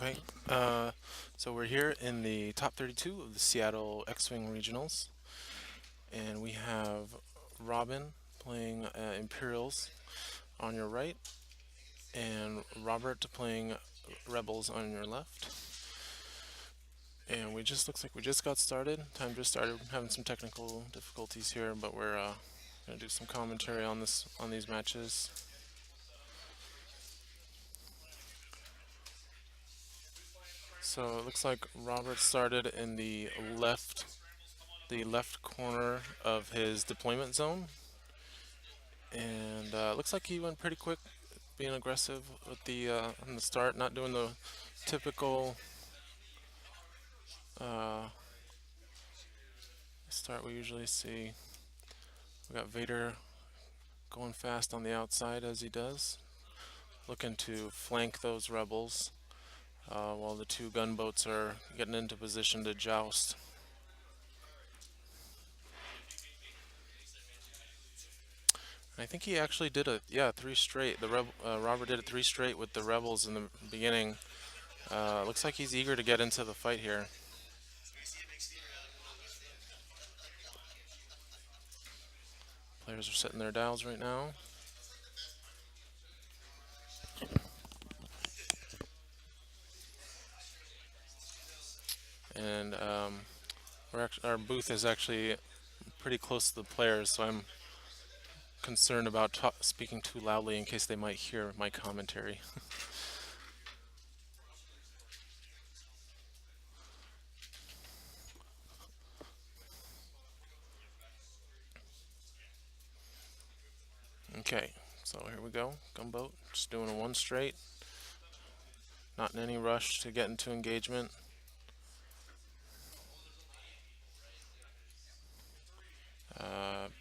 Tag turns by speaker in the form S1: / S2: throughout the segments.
S1: Okay, so we're here in the top 32 of the Seattle X-Wing Regionals, and we have Robin playing Imperials on your right, and Robert playing Rebels on your left. And we just looks like we just got started. Time just started. Having some technical difficulties here, but we're gonna do some commentary on these matches. So it looks like Robert started in the left corner of his deployment zone, and looks like he went pretty quick, being aggressive with the on the start, not doing the typical uh, start we usually see. We got Vader going fast on the outside as he does, looking to flank those rebels while the two gunboats are getting into position to joust. I think he actually did three straight. Robert did it three straight with the rebels in the beginning. Looks like he's eager to get into the fight here. Players are setting their dials right now. And our booth is actually pretty close to the players, so I'm concerned about speaking too loudly in case they might hear my commentary. Okay, so here we go. Gunboat, just doing a one straight. Not in any rush to get into engagement.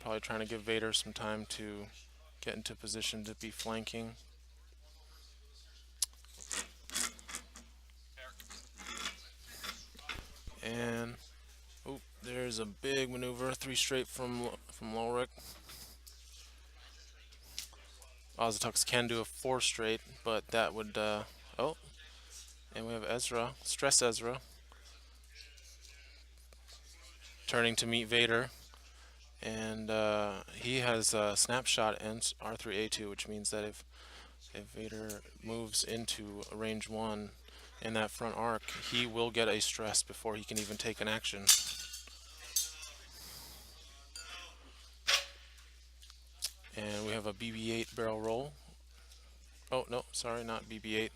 S1: Probably trying to give Vader some time to get into position to be flanking. And oh, there's a big maneuver, three straight from Lulrick. Ozatux can do a four straight, but that would oh, and we have Ezra, stress Ezra, turning to meet Vader, and he has a snapshot and R3A2, which means that if Vader moves into range one in that front arc, he will get a stress before he can even take an action. And we have a BB-8 barrel roll. Oh no, sorry, not BB-8.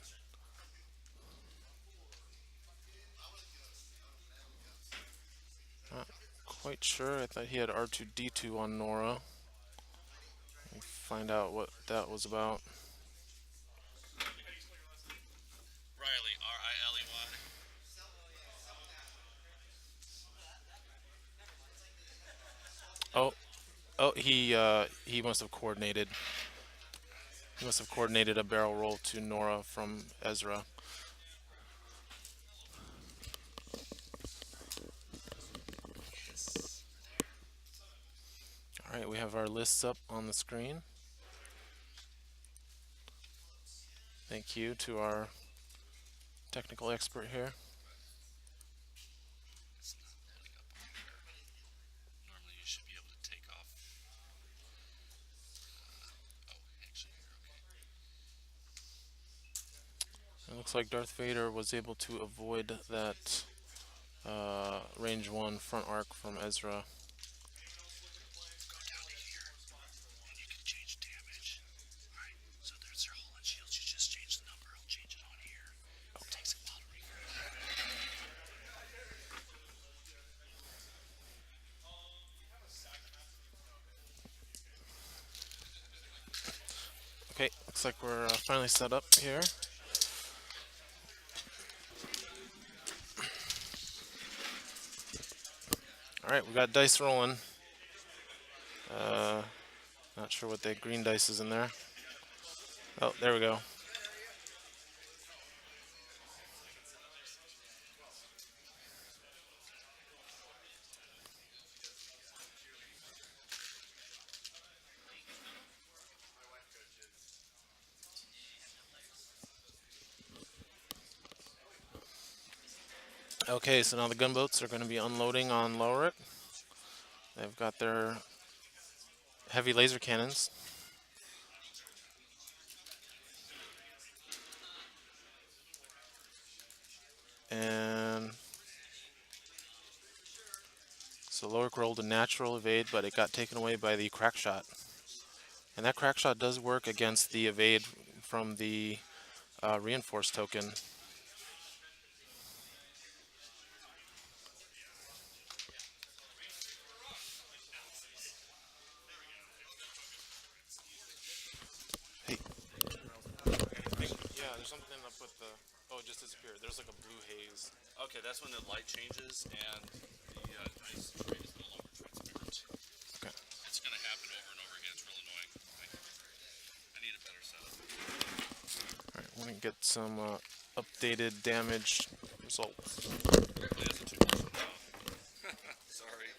S1: Not quite sure. I thought he had R2D2 on Nora. Let me find out what that was about.
S2: Riley, Riley.
S1: Oh, oh, he must have coordinated. He must have coordinated a barrel roll to Nora from Ezra. All right, we have our lists up on the screen. Thank you to our technical expert here.
S2: It's not loading up. Normally you should be able to take off. Oh, actually, you're okay.
S1: It looks like Darth Vader was able to avoid that range one front arc from Ezra.
S2: Go down to here, and you can change damage. Alright, so there's their hull and shields. You just change the number. I'll change it on here. It takes a while to read.
S1: Okay, looks like we're finally set up here. All right, we got dice rolling. Uh, Not sure what that green dice is in there. Oh, there we go. Okay, so now the gunboats are going to be unloading on Lorik. They've got their heavy laser cannons. And so Lorik rolled a natural evade, but it got taken away by the crack shot. And that crack shot does work against the evade from the reinforced token. Hey, yeah, there's something up with the. Oh, it just disappeared. There's like a blue haze.
S2: Okay, that's when the light changes and the ice train is no longer transparent.
S1: Okay.
S2: It's gonna happen over and over again. It's real annoying. I need a better setup.
S1: All right, we're gonna get some updated damage results.
S2: Hopefully, isn't too much now. Sorry.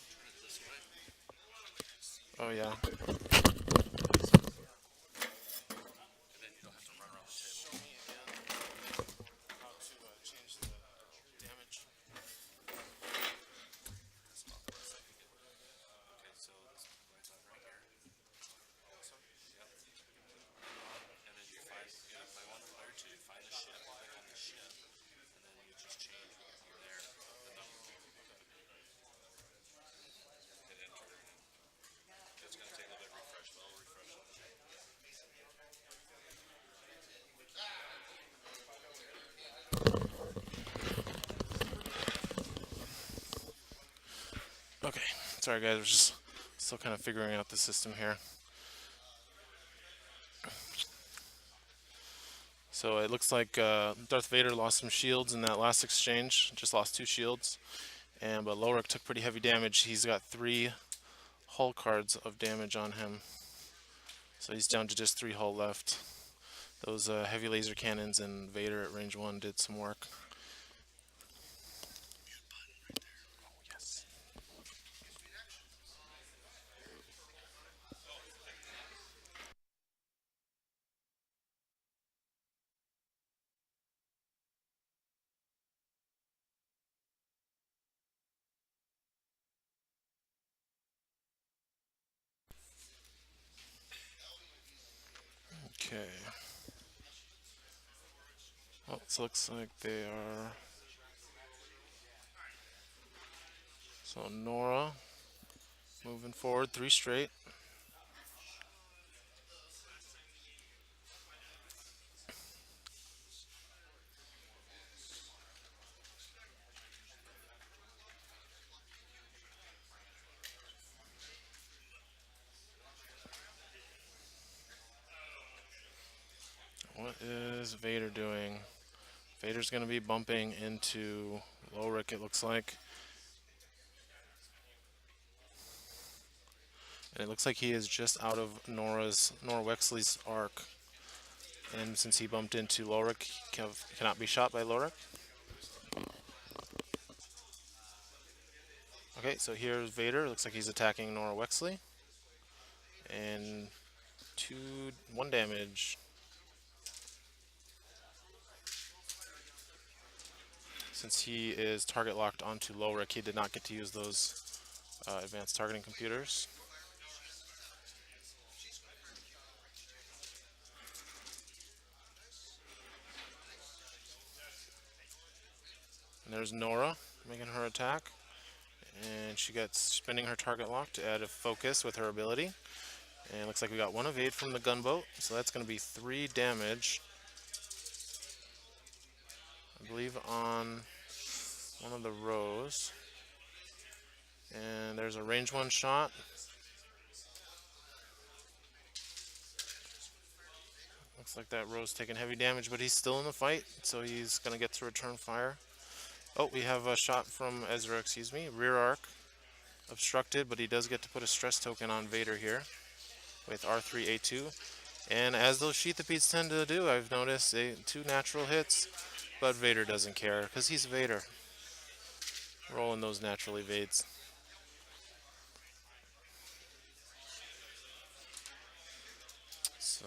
S2: Turn it this way.
S1: Oh yeah.
S2: And then you don't have to run around the table.
S1: Show me again how to change the damage.
S2: That's about the best I can get. Okay, so this right button right here. Yep. And then you find, if I want to player two, find the ship, click on the ship, and then you just change from there the number. Hit enter. It's going to take a little bit of refresh, but I'll refresh it.
S1: Okay, sorry guys, we're just still kind of figuring out the system here. So it looks like Darth Vader lost some shields in that last exchange. Just lost 2 shields, and but Lorik took pretty heavy damage. He's got 3 hull cards of damage on him, so he's down to just 3 hull left. Those heavy laser cannons and Vader at range 1 did some work. Oh yes. Okay. Well, it looks like they are. So Nora moving forward 3 straight. What is Vader doing? Vader's going to be bumping into Lorik, it looks like. And it looks like he is just out of Nora Wexley's arc. And since he bumped into Lorik, he cannot be shot by Lorik. Okay, so here's Vader. Looks like he's attacking Nora Wexley. And 1 damage. Since he is target locked onto Lorik, he did not get to use those advanced targeting computers. And there's Nora making her attack. And she gets spinning her target lock to add a focus with her ability. And it looks like we got one evade from the gunboat. So that's going to be 3 damage, I believe, on one of the rows. And there's a range 1 shot. Looks like that row's taking heavy damage, but he's still in the fight, so he's going to get to return fire. Oh, we have a shot from Ezra, excuse me. Rear arc obstructed, but he does get to put a stress token on Vader here with R3A2. And as those Sheathopedes tend to do, I've noticed 2 natural hits, but Vader doesn't care because he's Vader. Rolling those natural evades. So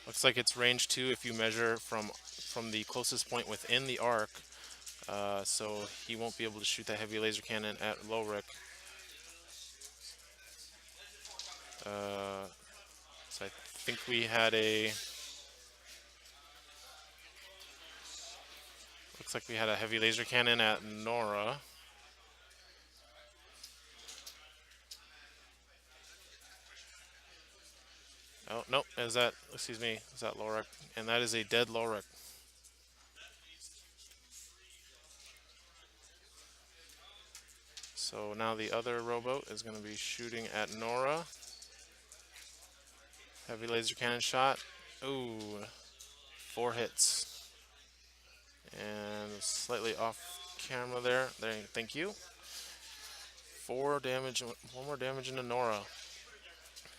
S1: looks like it's range 2 if you measure from the closest point within the arc. So he won't be able to shoot that heavy laser cannon at Lowrick. So I think we had a... Looks like we had a heavy laser cannon at Nora. Oh, nope, excuse me, is that Lowrick? And that is a dead Lowrick. So now the other rowboat is going to be shooting at Nora. Heavy laser cannon shot. Ooh, 4 hits. And slightly off camera there. Thank you. 4 damage, 1 more damage into Nora.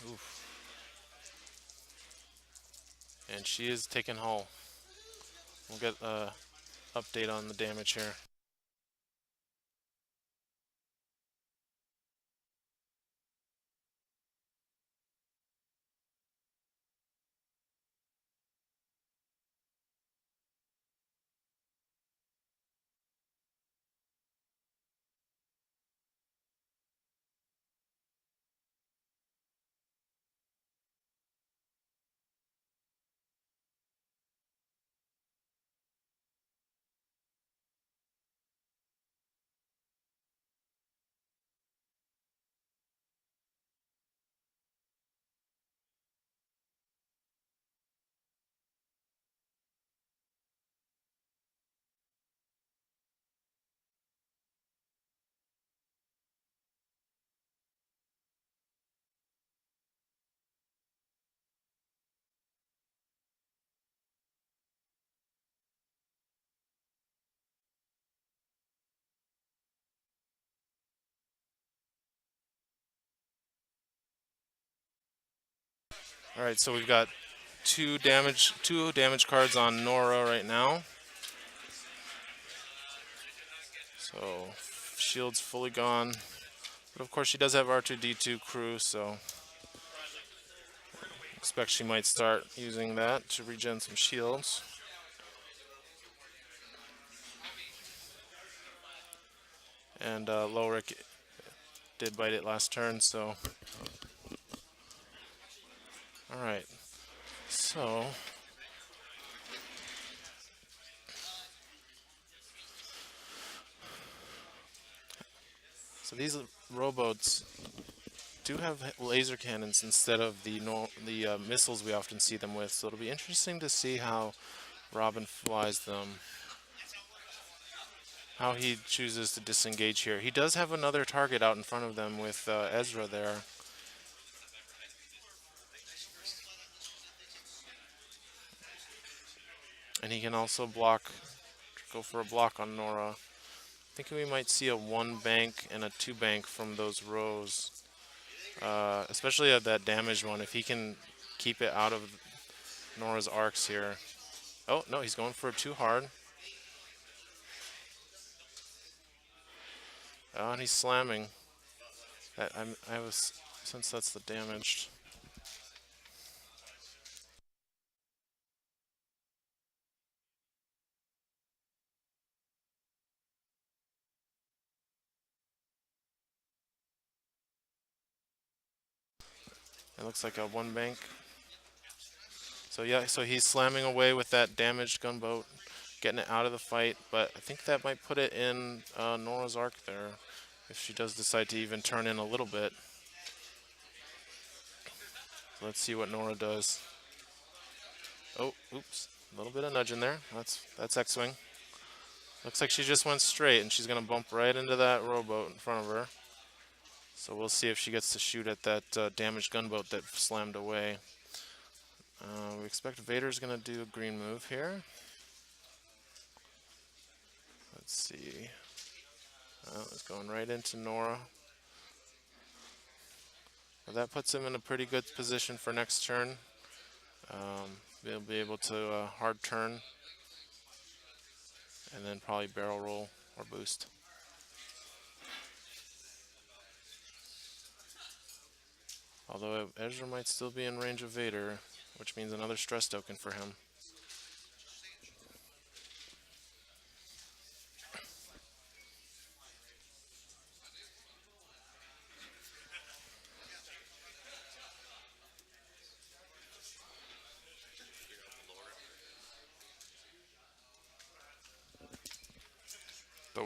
S1: Oof. And she is taking hull. We'll get an update on the damage here. All right, so we've got two damage cards on Nora right now. So shield's fully gone, but of course she does have R2D2 crew, so expect she might start using that to regen some shields. And Lowrick did bite it last turn, so all right. So these rowboats do have laser cannons instead of the missiles we often see them with. So it'll be interesting to see how Robin flies them. How he chooses to disengage here. He does have another target out in front of them with Ezra there. And he can also go for a block on Nora. I think we might see a 1 bank and a 2 bank from those rows. Especially at that damaged one, if he can keep it out of Nora's arcs here. Oh, no, he's going for a 2 hard. Oh, and he's slamming. Since that's the damaged. It looks like a 1 bank. So yeah, so he's slamming away with that damaged gunboat. getting it out of the fight, but I think that might put it in Nora's arc there if she does decide to even turn in a little bit. So let's see what Nora does. Oh, oops. A little bit of nudge in there. That's X-Wing. Looks like she just went straight, and she's going to bump right into that rowboat in front of her. So we'll see if she gets to shoot at that damaged gunboat that slammed away. We expect Vader's going to do a green move here. Let's see. It's going right into Nora. Well, that puts him in a pretty good position for next turn. They'll be able to hard turn and then probably barrel roll or boost. Although Ezra might still be in range of Vader, which means another stress token for him. The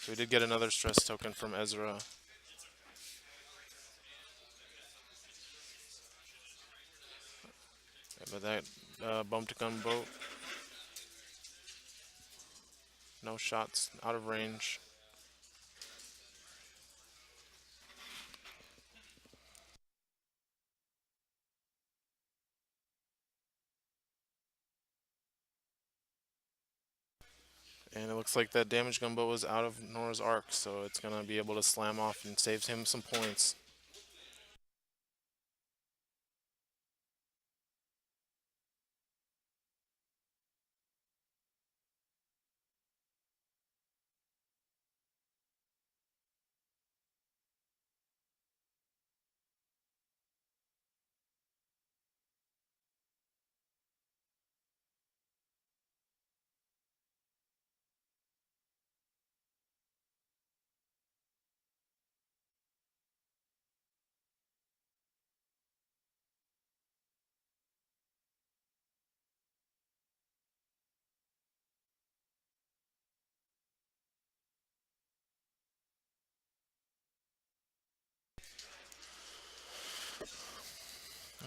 S1: So we did get another stress token from Ezra. Yeah, but that bumped gunboat. No shots, out of range. And it looks like that damaged gunboat was out of Nora's arc, so it's going to be able to slam off and save him some points.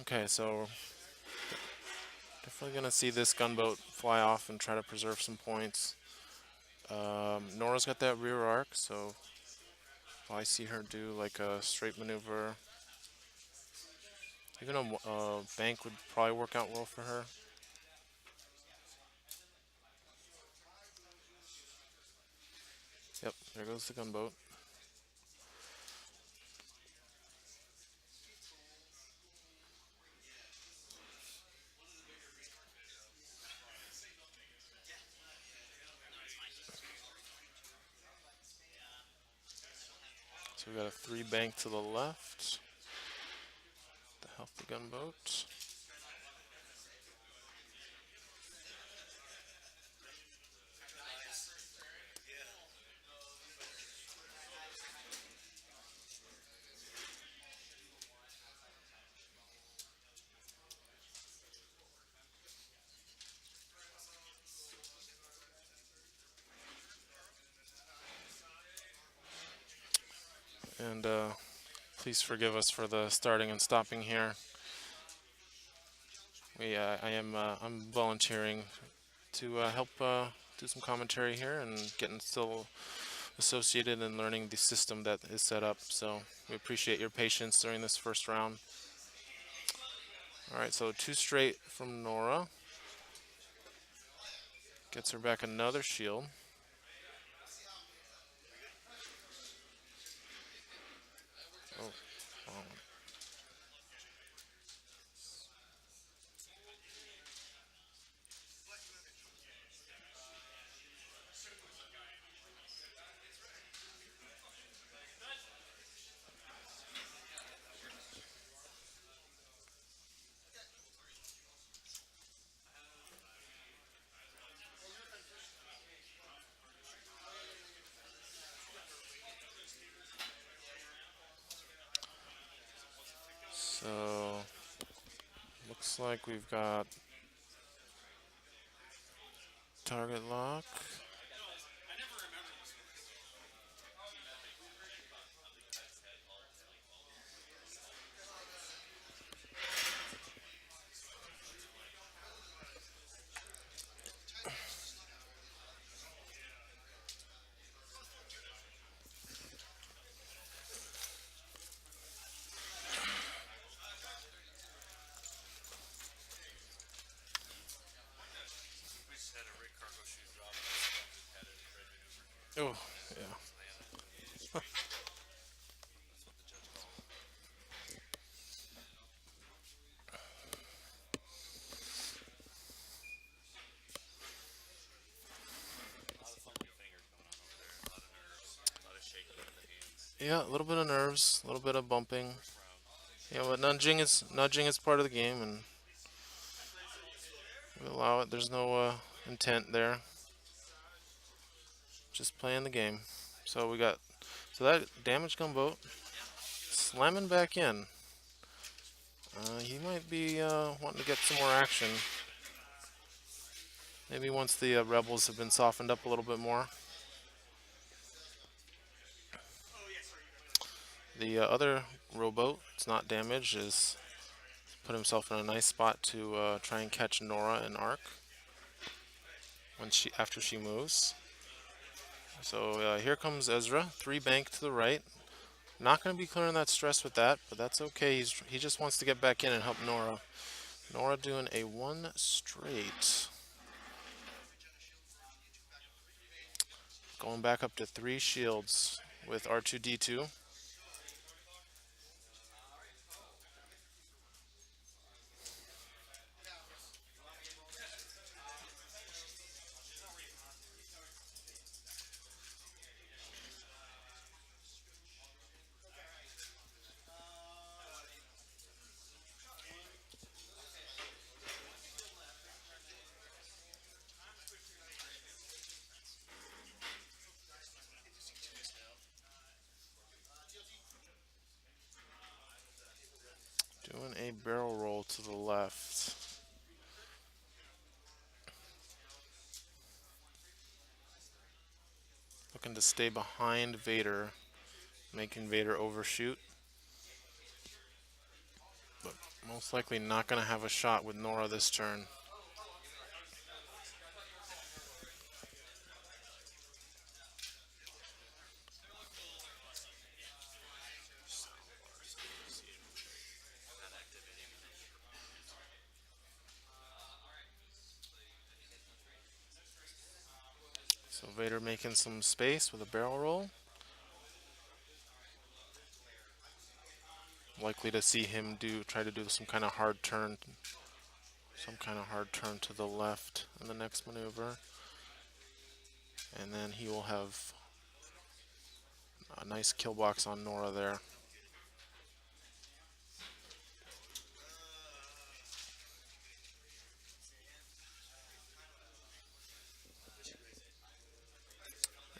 S1: Okay, so definitely going to see this gunboat fly off and try to preserve some points. Nora's got that rear arc, so I see her do like a straight maneuver. Even a bank would probably work out well for her. Yep, there goes the gunboat. So we got a 3 bank to the left. The healthy gunboat. And please forgive us for the starting and stopping here. I'm volunteering to help do some commentary here and getting still associated and learning the system that is set up. So we appreciate your patience during this first round. All right, so 2 straight from Nora. Gets her back another shield. Oh, wrong one. Looks like we've got target lock.
S2: We just had a Rick cargo shoes drop and I had it ready maneuver.
S1: Oh, yeah.
S2: That's what the judge called it. A lot of funky fingers going on over there. A lot of nerves. A lot of shaking of the hands.
S1: Yeah, a little bit of nerves, a little bit of bumping.
S2: First round.
S1: Yeah, but nudging is part of the game, and we allow it. There's no intent there. Just playing the game. So that damage gunboat slamming back in. He might be wanting to get some more action. Maybe once the rebels have been softened up a little bit more. The other rowboat, it's not damaged, is put himself in a nice spot to try and catch Nora and Ark after she moves. So here comes Ezra, 3 bank to the right. Not going to be clearing that stress with that, but that's okay. He just wants to get back in and help Nora. Nora doing a 1 straight. Going back up to 3 shields with R2D2. Doing a barrel roll to the left. Looking to stay behind Vader, making Vader overshoot. But most likely not going to have a shot with Nora this turn. So Vader making some space with a barrel roll. Likely to see him try to do some kind of hard turn to the left in the next maneuver. And then he will have a nice kill box on Nora there.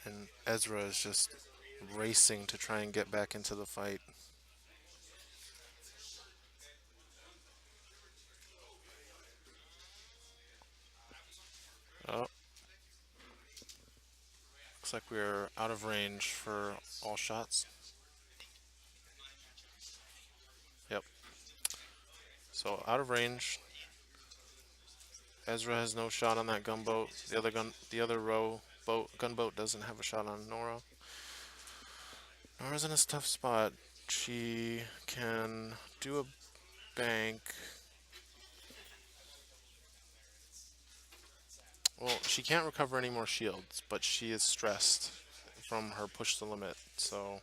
S1: And Ezra is just racing to try and get back into the fight. Oh, looks like we're out of range for all shots. Yep. So out of range. Ezra has no shot on that gunboat. The other gunboat doesn't have a shot on Nora. Nora's in a tough spot. She can do a bank. Well, she can't recover any more shields, but she is stressed from her push the limit. So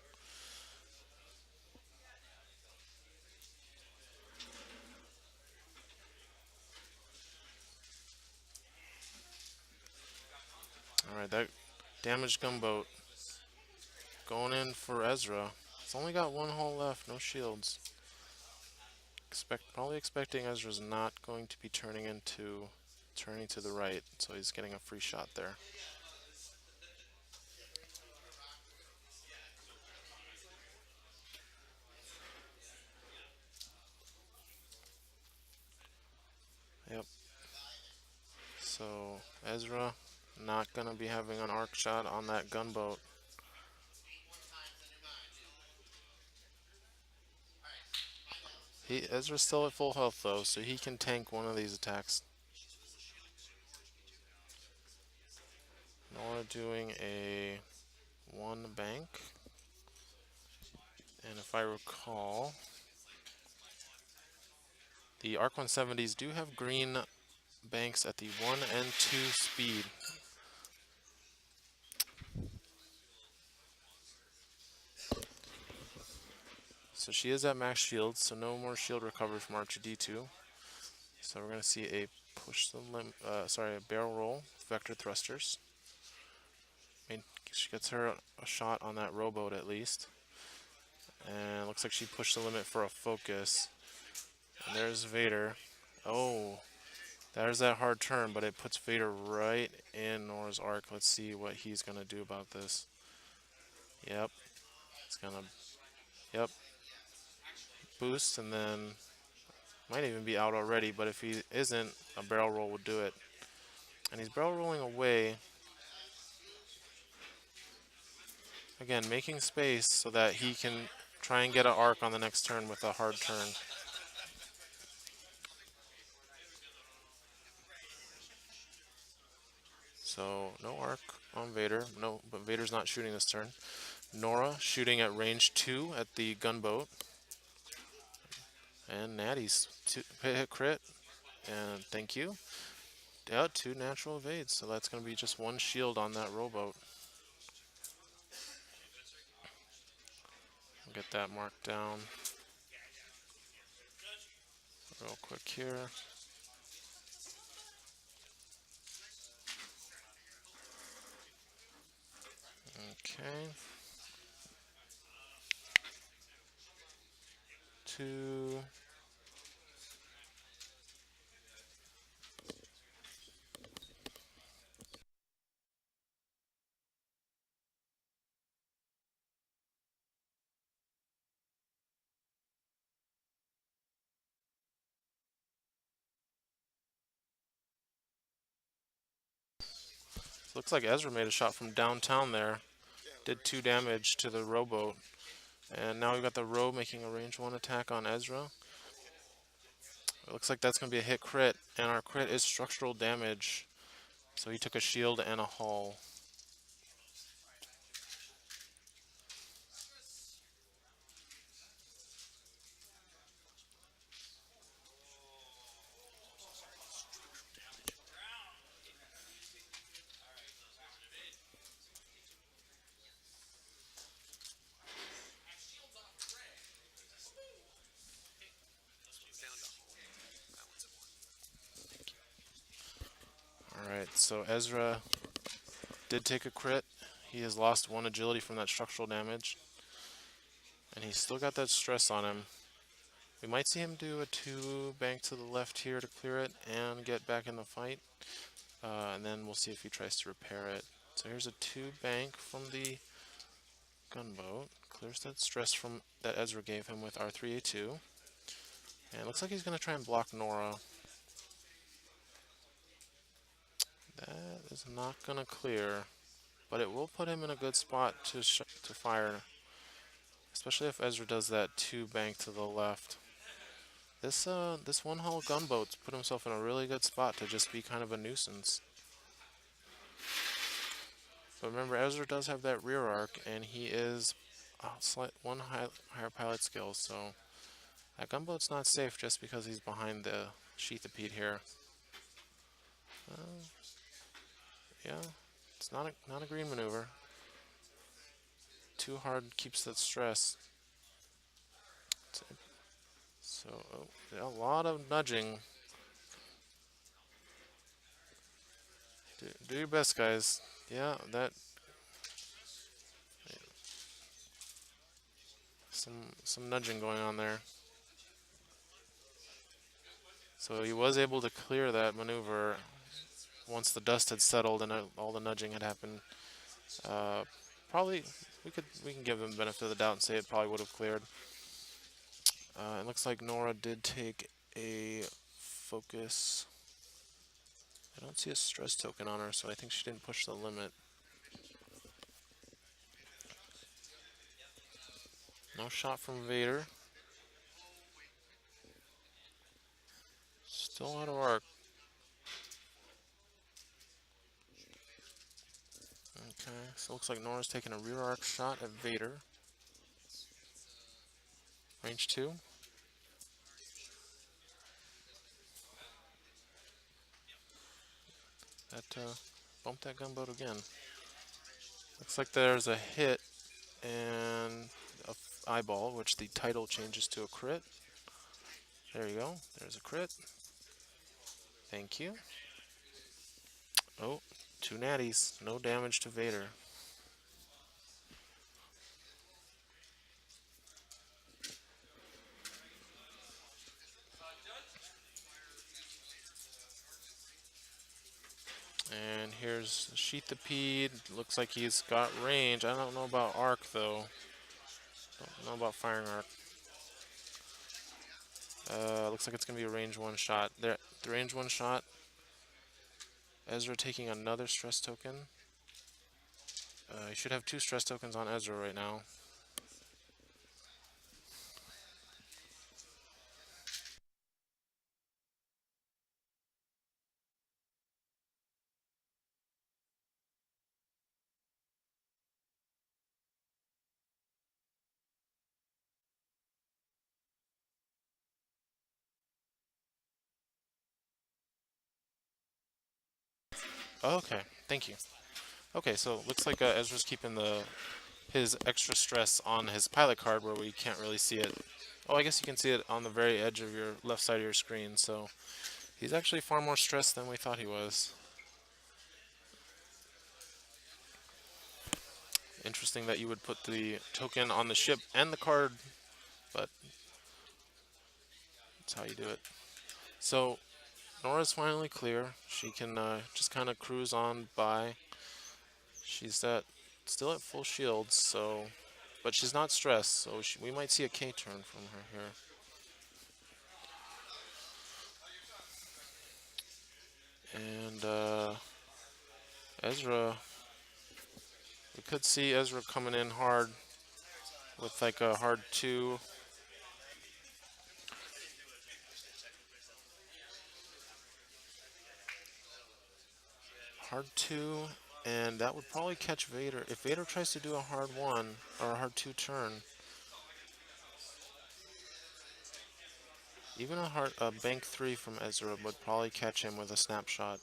S1: alright, that damaged gunboat going in for Ezra. It's only got 1 hull left, no shields. Probably expecting Ezra's not going to be turning to the right, so he's getting a free shot there. So Ezra not gonna be having an arc shot on that gunboat. Ezra's still at full health though, so he can tank one of these attacks. Nora doing a one bank. And if I recall, the Arc 170s do have green banks at the 1 and 2 speed. So she is at max shield, so no more shield recovery from R2D2. So we're going to see a a barrel roll, vector thrusters. I mean, she gets her a shot on that rowboat at least. And it looks like she pushed the limit for a focus. And there's Vader. Oh, there's that hard turn, but it puts Vader right in Nora's arc. Let's see what he's going to do about this. Yep, it's going to, yep, boost, and then might even be out already, but if he isn't, a barrel roll would do it. And he's barrel rolling away. Again, making space so that he can try and get an arc on the next turn with a hard turn. So no arc on Vader. No, but Vader's not shooting this turn. Nora shooting at range 2 at the gunboat. And Natty's hit crit. And thank you. Yeah, 2 natural evades. So that's going to be just 1 shield on that rowboat. Get that marked down real quick here. Okay. 2. So looks like Ezra made a shot from downtown there. Did 2 damage to the rowboat. And now we've got the row making a range 1 attack on Ezra. It looks like that's going to be a hit crit, and our crit is structural damage. So he took a shield and a hull. Alright, so Ezra did take a crit. He has lost 1 agility from that structural damage. And he's still got that stress on him. We might see him do a 2 bank to the left here to clear it and get back in the fight. And then we'll see if he tries to repair it. So here's a 2 bank from the gunboat. Clears that stress from that Ezra gave him with R3A2. And it looks like he's going to try and block Nora. That is not going to clear, but it will put him in a good spot to fire, especially if Ezra does that 2 bank to the left. This one hull gunboat's put himself in a really good spot to just be kind of a nuisance. But remember, Ezra does have that rear arc, and he is higher pilot skill, so that gunboat's not safe just because he's behind the sheathipede here. Yeah, it's not a green maneuver. Too hard keeps that stress. So yeah, a lot of nudging. Do your best, guys. Yeah, that some nudging going on there. So he was able to clear that maneuver once the dust had settled and all the nudging had happened. Probably we can give him the benefit of the doubt and say it probably would have cleared. It looks like Nora did take a focus. I don't see a stress token on her, so I think she didn't push the limit. No shot from Vader. Still out of arc. Okay, so it looks like Nora's taking a rear arc shot at Vader. Range 2. That bumped that gunboat again. Looks like there's a hit and a eyeball, which the title changes to a crit. There you go. There's a crit. Thank you. Oh, 2 natties. No damage to Vader. And here's Sheathipede. Looks like he's got range. I don't know about arc though. Don't know about firing arc. Looks like it's gonna be a range 1 shot. There, the range 1 shot. Ezra taking another stress token. You should have 2 stress tokens on Ezra right now. Okay, thank you. Okay, so looks like Ezra's keeping his extra stress on his pilot card where we can't really see it. Oh, I guess you can see it on the very edge of your left side of your screen, so he's actually far more stressed than we thought he was. Interesting that you would put the token on the ship and the card, but that's how you do it. So Nora's finally clear. She can just kind of cruise on by. She's still at full shields, so, but she's not stressed, so we might see a K turn from her here. And Ezra, we could see Ezra coming in hard with like a hard 2. Hard 2, and that would probably catch Vader. If Vader tries to do a hard 1 or a hard 2 turn, even a bank 3 from Ezra would probably catch him with a snapshot.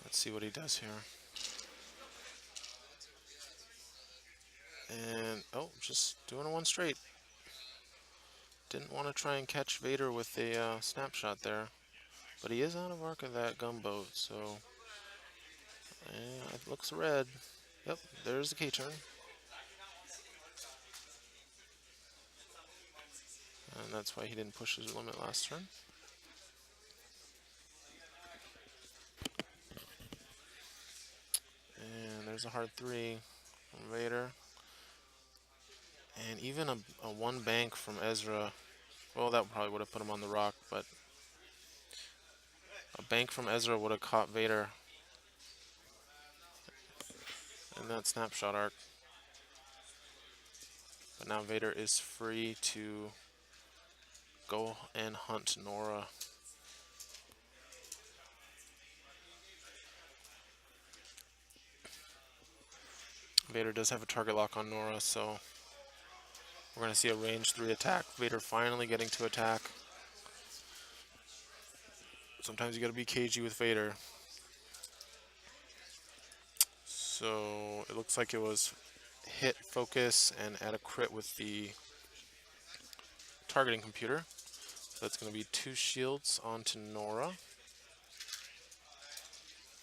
S1: Let's see what he does here. And, oh, just doing a 1 straight. Didn't want to try and catch Vader with a snapshot there. But he is out of arc of that gunboat, so it looks red. Yep, there's the K turn. And that's why he didn't push his limit last turn. And there's a hard 3 from Vader. And even a 1 bank from Ezra. Well, that probably would have put him on the rock, but a bank from Ezra would have caught Vader in that snapshot arc. But now Vader is free to go and hunt Nora. Vader does have a target lock on Nora, so we're going to see a range 3 attack. Vader finally getting to attack. Sometimes you got to be cagey with Vader. So it looks like it was hit, focus, and add a crit with the targeting computer. So that's going to be 2 shields onto Nora.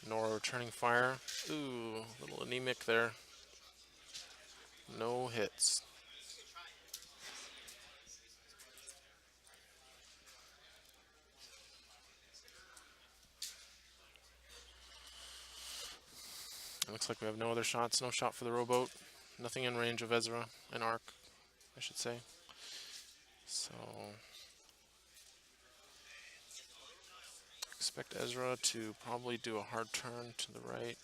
S1: Nora returning fire. Ooh, a little anemic there. No hits. It looks like we have no other shots. No shot for the rowboat. Nothing in range of Ezra and Arc. I should say. So expect Ezra to probably do a hard turn to the right.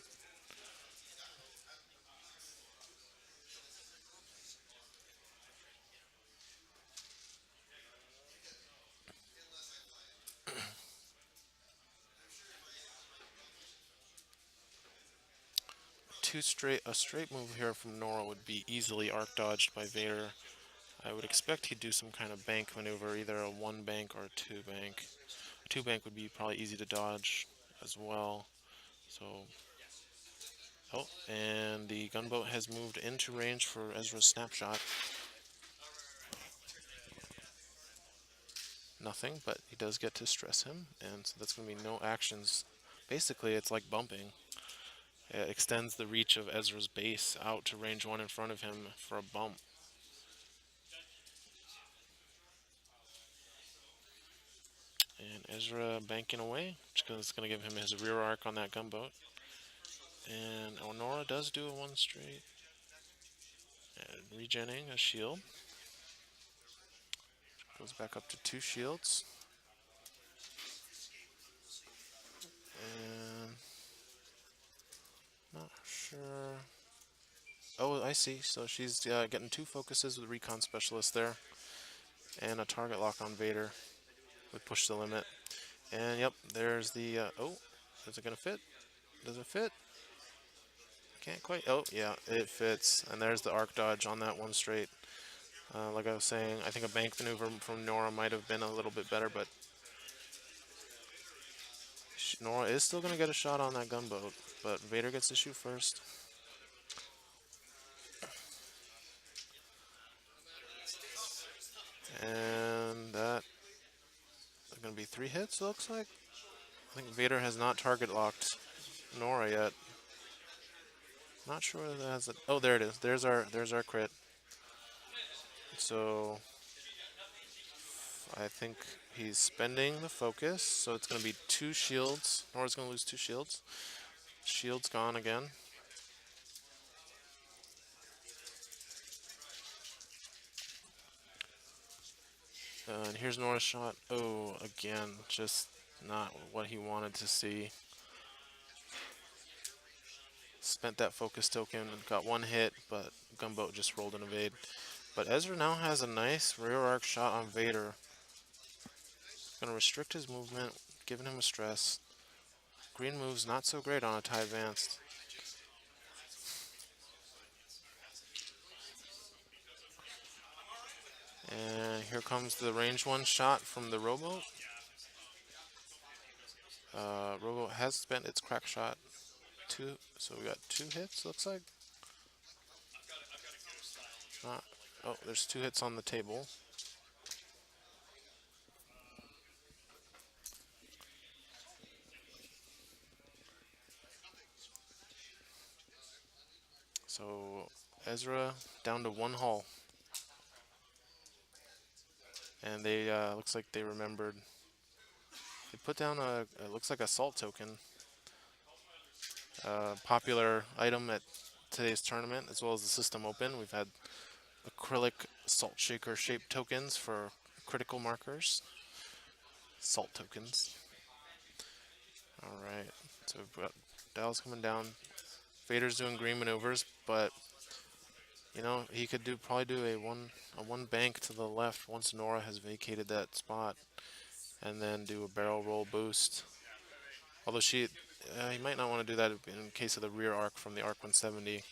S1: A straight move here from Nora would be easily arc dodged by Vader. I would expect he'd do some kind of bank maneuver, either a one bank or a two bank. A two bank would be probably easy to dodge as well. So, oh, and the gunboat has moved into range for Ezra's snapshot. Nothing, but he does get to stress him, and so that's going to be no actions. Basically, it's like bumping. It extends the reach of Ezra's base out to range 1 in front of him for a bump. And Ezra banking away, which is going to give him his rear arc on that gunboat. And Honora does do a one straight. And regenning a shield. Goes back up to 2 shields. And not sure. Oh, I see. So she's getting 2 focuses with recon specialist there. And a target lock on Vader would push the limit. And yep, there's the, oh, is it going to fit? Does it fit? Can't quite, oh yeah, it fits. And there's the arc dodge on that one straight. Like I was saying, I think a bank maneuver from Nora might have been a little bit better, but Nora is still going to get a shot on that gunboat, but Vader gets to shoot first. And that is going to be 3 hits, it looks like. I think Vader has not target locked Nora yet. Not sure whether that has it. Oh, there it is. There's our crit. So I think he's spending the focus, so it's going to be 2 shields. Nora's going to lose 2 shields. Shield's gone again. And here's Nora's shot. Oh, again, just not what he wanted to see. Spent that focus token and got 1 hit, but gunboat just rolled an evade. But Ezra now has a nice rear arc shot on Vader. Gonna restrict his movement, giving him a stress. Green move's not so great on a TIE Advanced. And here comes the range 1 shot from the rowboat. Rowboat has spent its crack shot 2, so we got 2 hits, looks like. Not, oh, there's 2 hits on the table. So Ezra down to 1 hull. And they, looks like they remembered. They put down it looks like a salt token. Popular item at today's tournament, as well as the system open. We've had acrylic salt shaker shaped tokens for critical markers. Salt tokens. Alright, so we've got Dallas coming down. Vader's doing green maneuvers, but you know, he could probably do a one bank to the left once Nora has vacated that spot, and then do a barrel roll boost. Although he might not want to do that in case of the rear arc from the Arc 170.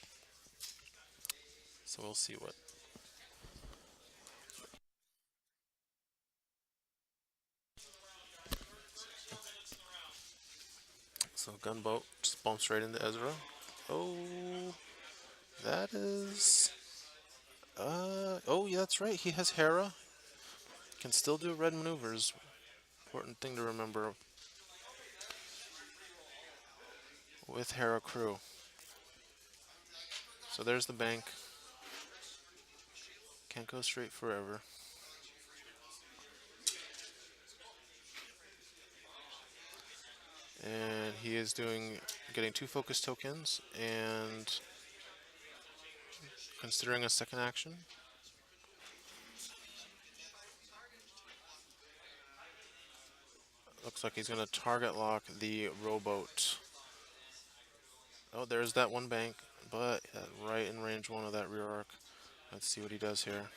S1: So we'll see what. So gunboat just bumps right into Ezra. Oh, that is. Oh yeah, that's right. He has Hera. Can still do red maneuvers. Important thing to remember with Hera crew. So there's the bank. Can't go straight forever. And he is getting 2 focus tokens and considering a second action. Looks like he's going to target lock the rowboat. Oh, there's that one bank, but right in range one of that rear arc. Let's see what he does here.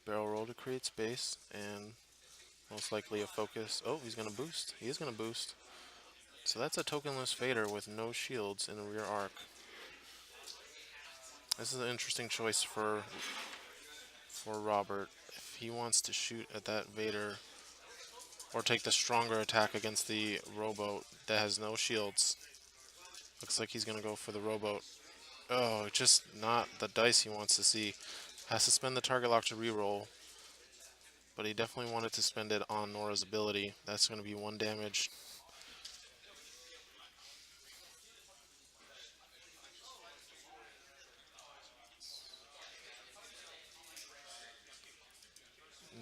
S1: Barrel roll to create space, and most likely a focus. Oh, he's going to boost. He is going to boost. So that's a tokenless fader with no shields in the rear arc. This is an interesting choice for Robert. If he wants to shoot at that Vader or take the stronger attack against the rowboat that has no shields, looks like he's going to go for the rowboat. Oh, just not the dice he wants to see. Has to spend the target lock to reroll, but he definitely wanted to spend it on Nora's ability. That's going to be 1 damage.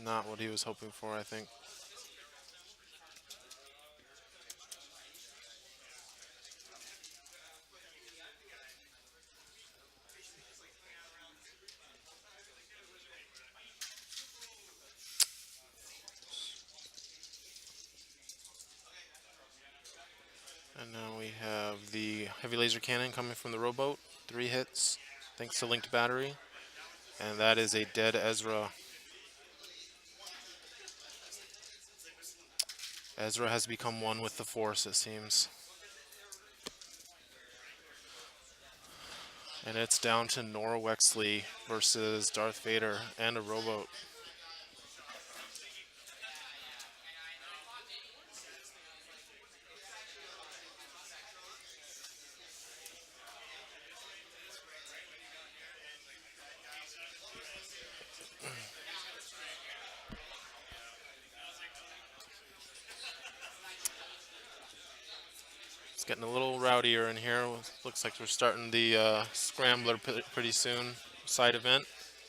S1: Not what he was hoping for, I think. And now we have the heavy laser cannon coming from the rowboat. 3 hits, thanks to linked battery. And that is a dead Ezra. Ezra has become one with the Force, it seems. And it's down to Nora Wexley versus Darth Vader and a rowboat. It's getting a little rowdier in here. Looks like we're starting the Scrambler pretty soon, side event.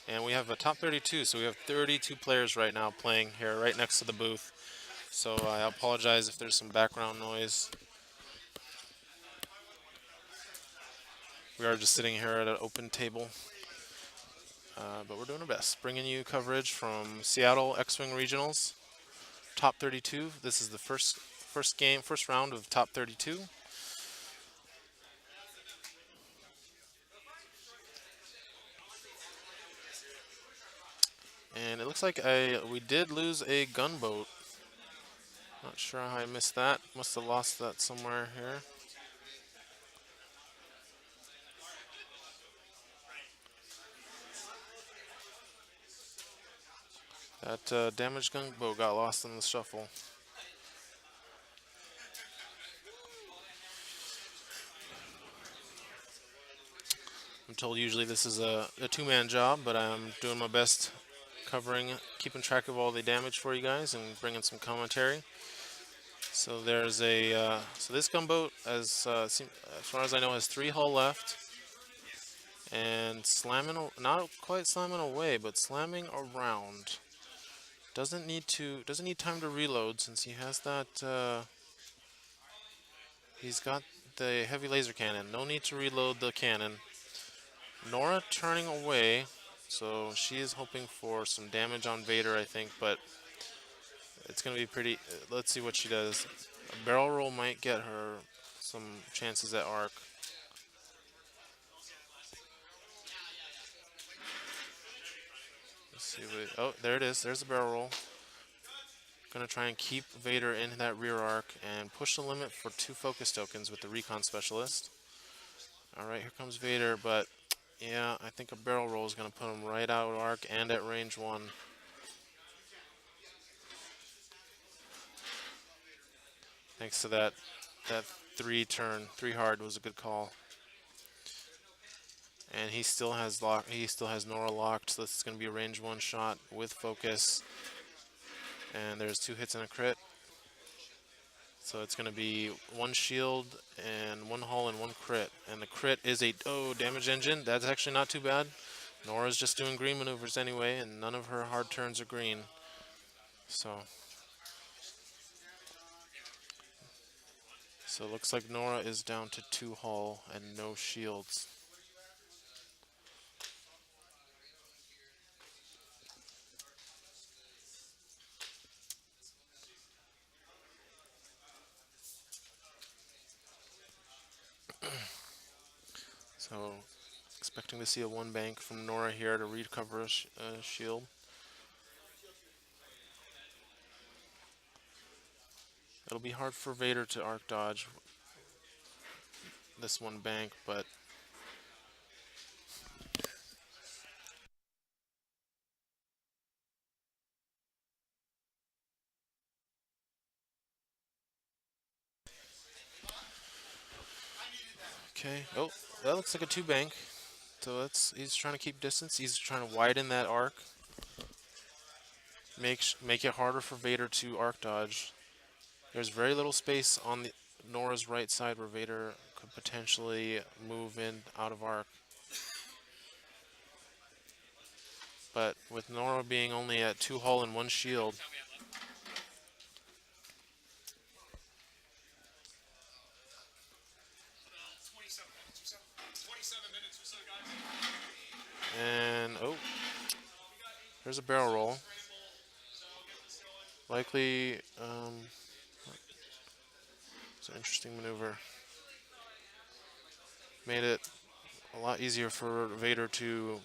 S1: And we have a top 32, so we have 32 players right now playing here right next to the booth. So I apologize if there's some background noise. We are just sitting here at an open table, but we're doing our best. Bringing you coverage from Seattle X-Wing Regionals, top 32. This is the first round of top 32. And it looks like we did lose a gunboat. Not sure how I missed that. Must have lost that somewhere here. That damaged gunboat got lost in the shuffle. I'm told usually this is a 2-man job, but I'm doing my best covering, keeping track of all the damage for you guys and bringing some commentary. So there's so this gunboat, as far as I know, has 3 hull left, and not quite slamming away, but slamming around. Doesn't need time to reload since he has that. He's got the heavy laser cannon. No need to reload the cannon. Nora turning away, so she is hoping for some damage on Vader, I think, but it's going to be pretty. Let's see what she does. A barrel roll might get her some chances at arc. Let's see oh, there it is. There's the barrel roll. Going to try and keep Vader in that rear arc and push the limit for 2 focus tokens with the recon specialist. All right, here comes Vader, but yeah, I think a barrel roll is going to put him right out of arc and at range 1. Thanks to that 3 hard was a good call. And he still has Nora locked, so this is going to be a range 1 shot with focus. And there's 2 hits and a crit. So it's going to be 1 shield and 1 hull and 1 crit. And the crit is a damage engine. That's actually not too bad. Nora's just doing green maneuvers anyway, and none of her hard turns are green. So it looks like Nora is down to 2 hull and no shields. So expecting to see a one bank from Nora here to recover a shield. It'll be hard for Vader to arc dodge this one bank, but okay. Oh, that looks like a two bank. So he's trying to keep distance. He's trying to widen that arc, make it harder for Vader to arc dodge. There's very little space on the Nora's right side where Vader could potentially move in out of arc. But with Nora being only at 2 hull and 1 shield, and oh, there's a barrel roll. Likely, it's an interesting maneuver. Made it a lot easier for Vader to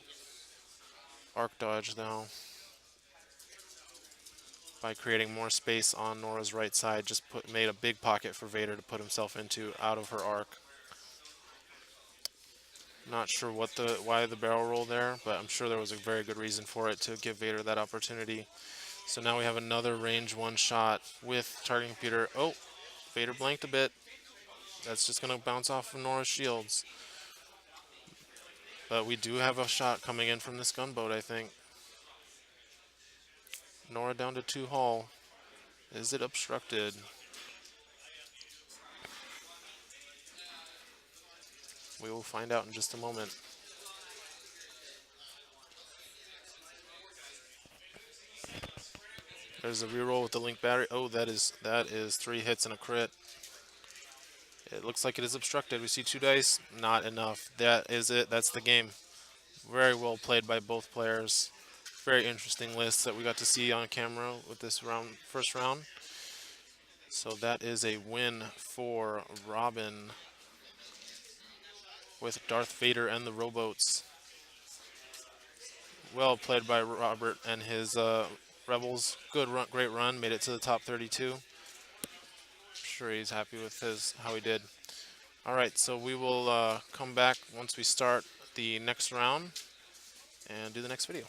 S1: arc dodge now by creating more space on Nora's right side. Just made a big pocket for Vader to put himself into out of her arc. Not sure why the barrel roll there, but I'm sure there was a very good reason for it to give Vader that opportunity. So now we have another range one shot with targeting computer. Oh, Vader blanked a bit. That's just going to bounce off of Nora's shields. But we do have a shot coming in from this gunboat, I think. Nora down to 2 hull. Is it obstructed? We will find out in just a moment. There's a reroll with the link battery. Oh, that is 3 hits and a crit. It looks like it is obstructed. We see 2 dice. Not enough. That is it. That's the game. Very well played by both players. Very interesting list that we got to see on camera with this first round. So that is a win for Robin with Darth Vader and the rowboats. Well played by Robert and his Rebels. Good run, great run. Made it to the top 32. I'm sure he's happy with how he did. All right, so we will come back once we start the next round and do the next video.